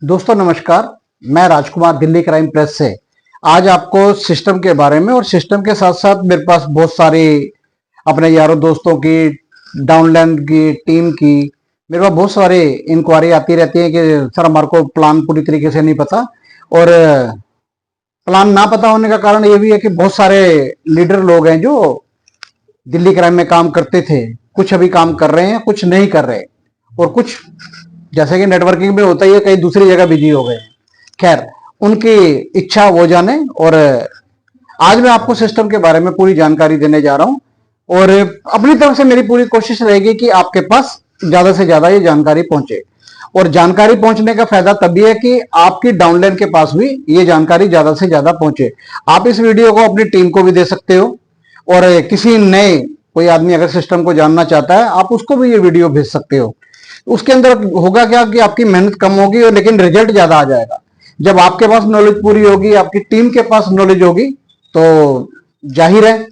दोस्तों नमस्कार। मैं राजकुमार दिल्ली क्राइम प्रेस से आज आपको सिस्टम के बारे में और सिस्टम के साथ साथ मेरे पास बहुत सारी अपने यारों दोस्तों की डाउनलाइन की टीम की मेरे पास बहुत सारी इंक्वायरी आती रहती है कि सर हमारे को प्लान पूरी तरीके से नहीं पता। और प्लान ना पता होने का कारण ये भी है कि बहुत सारे लीडर लोग हैं जो दिल्ली क्राइम में काम करते थे, कुछ अभी काम कर रहे हैं, कुछ नहीं कर रहे, और कुछ जैसे कि नेटवर्किंग में होता ही है कहीं दूसरी जगह बिजी हो गए। खैर, उनकी इच्छा वो जाने। और आज मैं आपको सिस्टम के बारे में पूरी जानकारी देने जा रहा हूं और अपनी तरफ से मेरी पूरी कोशिश रहेगी कि आपके पास ज्यादा से ज्यादा ये जानकारी पहुंचे। और जानकारी पहुंचने का फायदा तभी है कि आपकी डाउनलाइन के पास भी ये जानकारी ज्यादा से ज्यादा पहुंचे। आप इस वीडियो को अपनी टीम को भी दे सकते हो और किसी नए कोई आदमी अगर सिस्टम को जानना चाहता है आप उसको भी ये वीडियो भेज सकते हो। उसके अंदर होगा क्या कि आपकी मेहनत कम होगी और लेकिन रिजल्ट ज्यादा आ जाएगा। जब आपके पास नॉलेज पूरी होगी, आपकी टीम के पास नॉलेज होगी, तो जाहिर है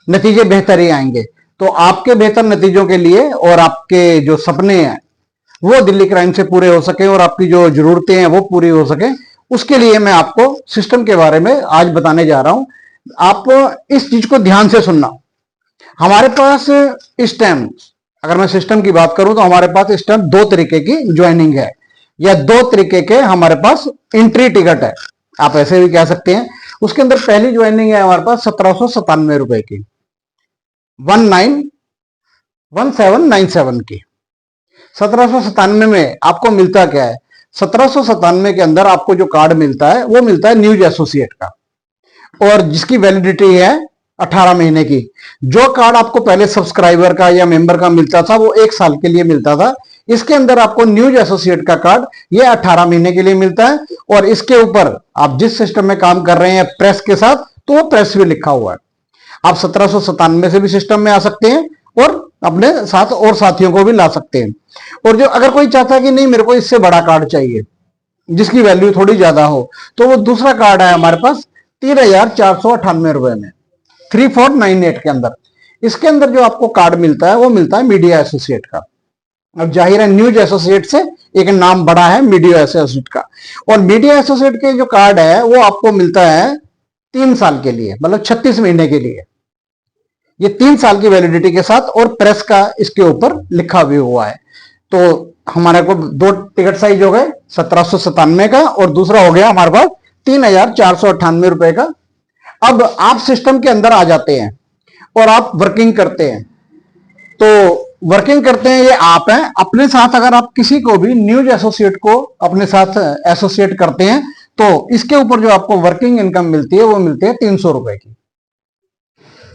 नतीजे बेहतर ही आएंगे। तो आपके बेहतर नतीजों के लिए और आपके जो सपने हैं वो दिल्ली क्राइम से पूरे हो सके और आपकी जो जरूरतें हैं वो पूरी हो सके, उसके लिए मैं आपको सिस्टम के बारे में आज बताने जा रहा हूं। आप इस चीज को ध्यान से सुनना। हमारे पास इस टाइम अगर मैं सिस्टम की बात करूं तो हमारे पास इस टाइम दो तरीके की ज्वाइनिंग है या दो तरीके के हमारे पास एंट्री टिकट है, आप ऐसे भी कह सकते हैं। उसके अंदर पहली ज्वाइनिंग है हमारे पास 1797 की, 1797 की। 1797 में आपको मिलता क्या है? 1797 के अंदर आपको जो कार्ड मिलता है वो मिलता है न्यूज एसोसिएट का, और जिसकी वैलिडिटी है 18 महीने की। जो कार्ड आपको पहले सब्सक्राइबर का या मेंबर का मिलता था वो 1 साल के लिए मिलता था। इसके अंदर आपको न्यूज एसोसिएट का कार्ड ये 18 महीने के लिए मिलता है। और इसके ऊपर आप जिस सिस्टम में काम कर रहे हैं प्रेस के साथ, तो वो प्रेस भी लिखा हुआ है। आप 1797 से भी सिस्टम में आ सकते हैं और अपने साथ और साथियों को भी ला सकते हैं। और जो अगर कोई चाहता है कि नहीं मेरे को इससे बड़ा कार्ड चाहिए जिसकी वैल्यू थोड़ी ज्यादा हो, तो वो दूसरा कार्ड है हमारे पास 3498 रुपए में, 3498 के अंदर। इसके अंदर जो आपको कार्ड मिलता है वो मिलता है मीडिया एसोसिएट का। अब जाहिर है न्यूज एसोसिएट से एक नाम बड़ा है मीडिया एसोसिएट का। और मीडिया एसोसिएट के जो कार्ड है वो आपको मिलता है 3 साल के लिए, मतलब 36 महीने के लिए। ये 3 साल की वैलिडिटी के साथ और प्रेस का इसके ऊपर लिखा भी हुआ है। तो हमारे को दो टिकट साइज हो गए, 1797 का और दूसरा हो गया हमारे पास 3498 रुपए का। अब आप सिस्टम के अंदर आ जाते हैं और आप वर्किंग करते हैं। तो वर्किंग करते हैं ये आप हैं। अपने साथ अगर आप किसी को भी न्यूज एसोसिएट को अपने साथ एसोसिएट करते हैं तो इसके ऊपर जो आपको वर्किंग इनकम मिलती है वो मिलती है 300 रुपए की।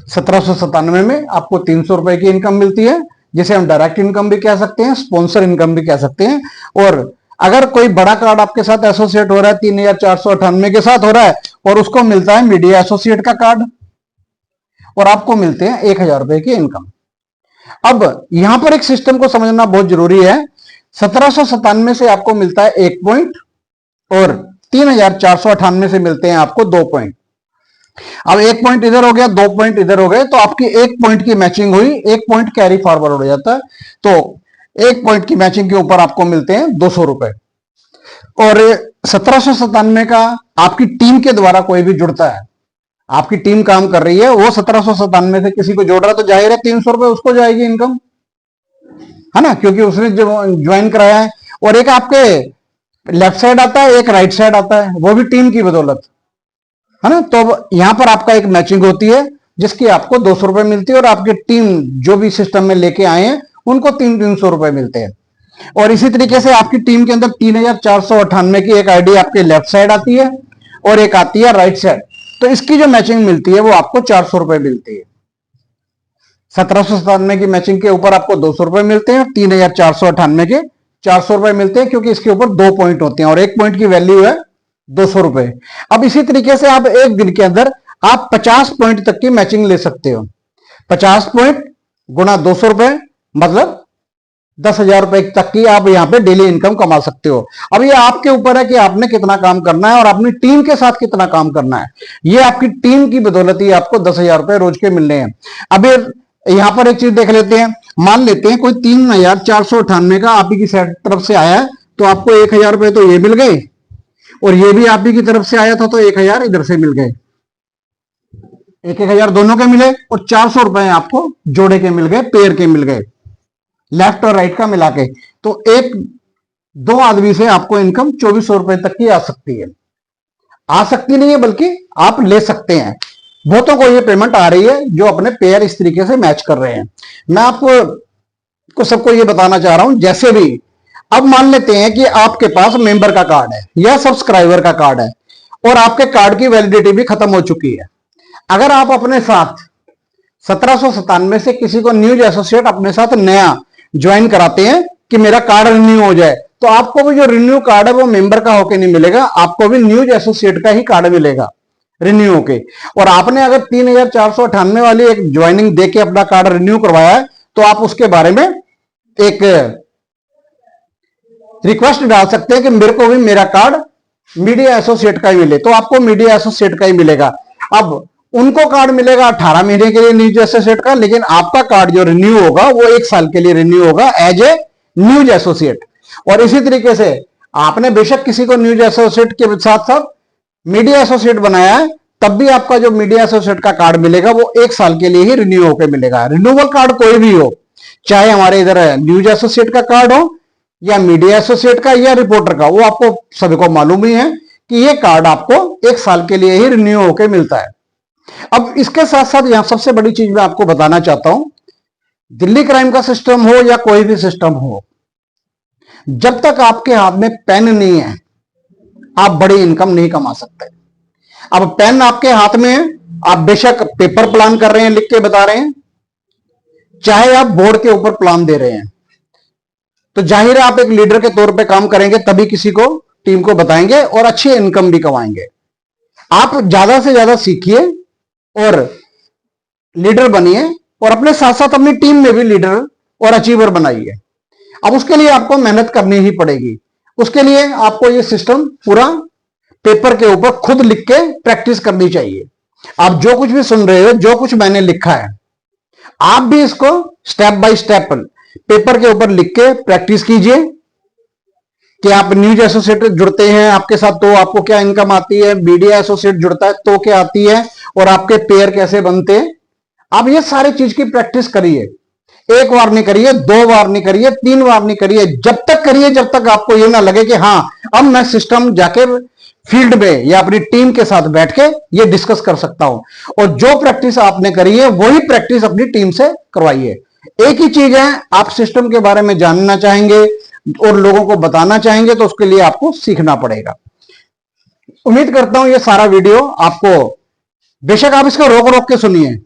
1797 में आपको 300 रुपए की इनकम मिलती है, जिसे हम डायरेक्ट इनकम भी कह सकते हैं, स्पॉन्सर इनकम भी कह सकते हैं। और अगर कोई बड़ा कार्ड आपके साथ एसोसिएट हो रहा है 3498 के साथ हो रहा है और उसको मिलता है मीडिया एसोसिएट का कार्ड और आपको मिलते हैं 1000 रुपए की इनकम। अब यहां पर एक सिस्टम को समझना बहुत जरूरी है। 1797 से आपको मिलता है 1 पॉइंट और 3498 से मिलते हैं आपको 2 पॉइंट। अब 1 पॉइंट इधर हो गया, 2 पॉइंट इधर हो गए, तो आपकी 1 पॉइंट की मैचिंग हुई, 1 पॉइंट कैरी फॉरवर्ड हो जाता है। तो 1 पॉइंट की मैचिंग के ऊपर आपको मिलते हैं 200 रुपए। और 1797 का आपकी टीम के द्वारा कोई भी जुड़ता है, आपकी टीम काम कर रही है, वो 1797 से किसी को जोड़ रहा है, तो जाहिर है 300 रुपए उसको जाएगी इनकम, है ना, क्योंकि उसने जो ज्वाइन कराया है। और एक आपके लेफ्ट साइड आता है, एक राइट साइड आता है, वो भी टीम की बदौलत, है ना। तो यहां पर आपका एक मैचिंग होती है जिसकी आपको 200 रुपए मिलती है और आपकी टीम जो भी सिस्टम में लेके आए हैं उनको 300 रुपए मिलते हैं। और इसी तरीके से आपकी टीम के अंदर 3498 की एक आईडी आपके लेफ्ट साइड आती है और एक आती है राइट साइड, तो इसकी जो मैचिंग मिलती है वो आपको 400 रुपए मिलती है। 1797 की मैचिंग के ऊपर आपको 200 रुपए मिलते हैं, 3498 के 400 रुपए मिलते हैं, क्योंकि इसके ऊपर 2 पॉइंट होते हैं और 1 पॉइंट की वैल्यू है 200 रुपए। अब इसी तरीके से आप एक दिन के अंदर आप 50 पॉइंट तक की मैचिंग ले सकते हो। 50 पॉइंट गुणा 200 रुपए मतलब 10,000 रुपए तक की आप यहां पे डेली इनकम कमा सकते हो। अब ये आपके ऊपर है कि आपने कितना काम करना है और अपनी टीम के साथ कितना काम करना है। ये आपकी टीम की बदौलत ही आपको 10,000 रुपए रोज के मिलने हैं। अब यहां पर एक चीज देख लेते हैं, मान लेते हैं कोई 3498 का आप ही की तरफ से आया है, तो आपको 1,000 रुपए तो ये मिल गए, और ये भी आप ही की तरफ से आया था तो 1,000 इधर से मिल गए, 1,000 दोनों के मिले, और 400 रुपए आपको जोड़े के मिल गए, पेयर के मिल गए, लेफ्ट और राइट का मिला के। तो एक दो आदमी से आपको इनकम 2400 रुपए तक की आ सकती है। आ सकती नहीं है बल्कि आप ले सकते हैं। बहुतों को ये पेमेंट आ रही है जो अपने पेयर इस तरीके से मैच कर रहे हैं। मैं आपको सबको ये बताना चाह रहा हूं, जैसे भी अब मान लेते हैं कि आपके पास मेंबर का कार्ड है या सब्सक्राइबर का कार्ड है और आपके कार्ड की वैलिडिटी भी खत्म हो चुकी है। अगर आप अपने साथ 1797 से किसी को न्यूज एसोसिएट अपने साथ नया ज्वाइन कराते हैं कि मेरा कार्ड रिन्यू हो जाए, तो आपको भी जो रिन्यू कार्ड है वो मेंबर का होके नहीं मिलेगा, आपको भी न्यूज एसोसिएट का ही कार्ड मिलेगा रिन्यू होके। और आपने अगर 3,498 वाली एक ज्वाइनिंग देके अपना कार्ड रिन्यू करवाया है तो आप उसके बारे में एक रिक्वेस्ट डाल सकते हैं कि मेरे को भी मेरा कार्ड मीडिया एसोसिएट का ही मिले, तो आपको मीडिया एसोसिएट का ही मिलेगा। अब उनको कार्ड मिलेगा 18 महीने के लिए न्यूज एसोसिएट का, लेकिन आपका कार्ड जो रिन्यू होगा वो 1 साल के लिए रिन्यू होगा एज ए न्यूज एसोसिएट। और इसी तरीके से आपने बेशक किसी को न्यूज एसोसिएट के साथ साथ मीडिया एसोसिएट बनाया है, तब भी आपका जो मीडिया एसोसिएट का कार्ड मिलेगा वो 1 साल के लिए ही रिन्यू होकर मिलेगा। रिन्यूअल कार्ड कोई भी हो, चाहे हमारे इधर न्यूज एसोसिएट का कार्ड हो या मीडिया एसोसिएट का या रिपोर्टर का, वो आपको सभी को मालूम ही है कि ये कार्ड आपको 1 साल के लिए ही रिन्यू होकर मिलता है। अब इसके साथ साथ यहां सबसे बड़ी चीज मैं आपको बताना चाहता हूं, दिल्ली क्राइम का सिस्टम हो या कोई भी सिस्टम हो, जब तक आपके हाथ में पेन नहीं है आप बड़ी इनकम नहीं कमा सकते। अब पेन आपके हाथ में है, आप बेशक पेपर प्लान कर रहे हैं, लिख के बता रहे हैं, चाहे आप बोर्ड के ऊपर प्लान दे रहे हैं, तो जाहिर है आप एक लीडर के तौर पे काम करेंगे, तभी किसी को टीम को बताएंगे और अच्छी इनकम भी कमाएंगे। आप ज्यादा से ज्यादा सीखिए और लीडर बनिए, और अपने साथ साथ अपनी टीम में भी लीडर और अचीवर बनाइए। अब उसके लिए आपको मेहनत करनी ही पड़ेगी। उसके लिए आपको ये सिस्टम पूरा पेपर के ऊपर खुद लिख के प्रैक्टिस करनी चाहिए। आप जो कुछ भी सुन रहे हो, जो कुछ मैंने लिखा है, आप भी इसको स्टेप बाय स्टेप पेपर के ऊपर लिख के प्रैक्टिस कीजिए कि आप न्यूज एसोसिएट जुड़ते हैं आपके साथ तो आपको क्या इनकम आती है, मीडिया एसोसिएट जुड़ता है तो क्या आती है, और आपके पेयर कैसे बनते हैं। आप ये सारी चीज की प्रैक्टिस करिए। 1 बार नहीं करिए, 2 बार नहीं करिए, 3 बार नहीं करिए, जब तक करिए जब तक आपको ये ना लगे कि हाँ अब मैं सिस्टम जाके फील्ड में या अपनी टीम के साथ बैठ के ये डिस्कस कर सकता हूं। और जो प्रैक्टिस आपने करी है वही प्रैक्टिस अपनी टीम से करवाइए। एक ही चीज है, आप सिस्टम के बारे में जानना चाहेंगे और लोगों को बताना चाहेंगे तो उसके लिए आपको सीखना पड़ेगा। उम्मीद करता हूं ये सारा वीडियो आपको, बेशक आप इसको रोक रोक के सुनिए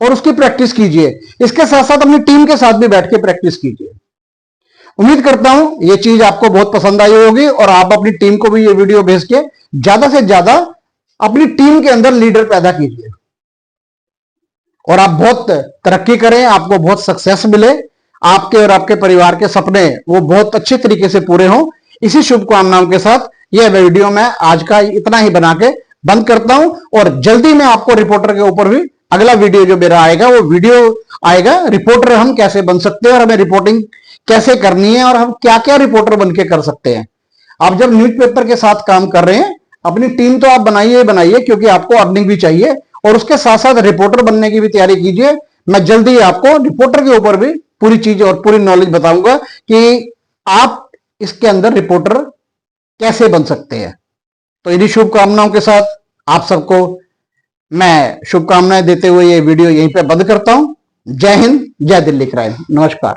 और उसकी प्रैक्टिस कीजिए, इसके साथ साथ अपनी टीम के साथ भी बैठ के प्रैक्टिस कीजिए। उम्मीद करता हूं ये चीज आपको बहुत पसंद आई होगी और आप अपनी टीम को भी ये वीडियो भेज के ज्यादा से ज्यादा अपनी टीम के अंदर लीडर पैदा कीजिए और आप बहुत तरक्की करें, आपको बहुत सक्सेस मिले, आपके और आपके परिवार के सपने वो बहुत अच्छे तरीके से पूरे हों। इसी शुभकामनाओं के साथ यह वीडियो मैं आज का इतना ही बना के बंद करता हूं और जल्दी मैं आपको रिपोर्टर के ऊपर भी अगला वीडियो जो मेरा आएगा वो वीडियो आएगा, रिपोर्टर हम कैसे बन सकते हैं और हमें रिपोर्टिंग कैसे करनी है और हम क्या क्या रिपोर्टर बन के कर सकते हैं। आप जब न्यूज़पेपर के साथ काम कर रहे हैं अपनी टीम तो आप बनाइए बनाइए, क्योंकि आपको अर्निंग भी चाहिए और उसके साथ साथ रिपोर्टर बनने की भी तैयारी कीजिए। मैं जल्दी आपको रिपोर्टर के ऊपर भी पूरी चीज और पूरी नॉलेज बताऊंगा कि आप इसके अंदर रिपोर्टर कैसे बन सकते हैं। तो इन्हीं शुभकामनाओं के साथ आप सबको मैं शुभकामनाएं देते हुए ये वीडियो यहीं पे बंद करता हूं। जय हिंद, जय दिल्ली क्राइम, नमस्कार।